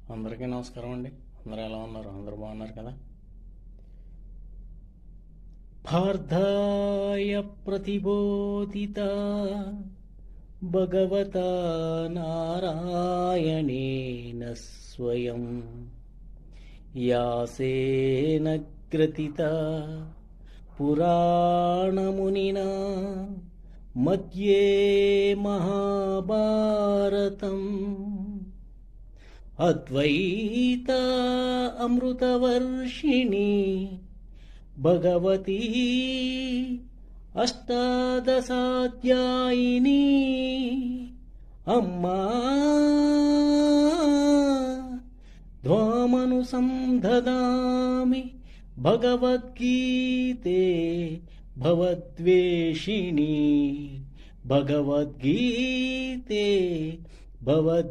అందరికీ నమస్కారం అండి. అందరూ ఎలా ఉన్నారు? అందరూ బాగున్నారు కదా? పార్థాయ ప్రతిబోధిత భగవతా నారాయణేన స్వయం యాసేన గ్రథిత పురాణమునినా మధ్యే మహాభారతం అద్వైత అమృతవర్షిణి భగవతి అష్టాదశాధ్యాయిని అమ్మా ధ్వామను సందదామి భగవద్గీతే భవద్వేషిణి భగవద్గీతే భవద్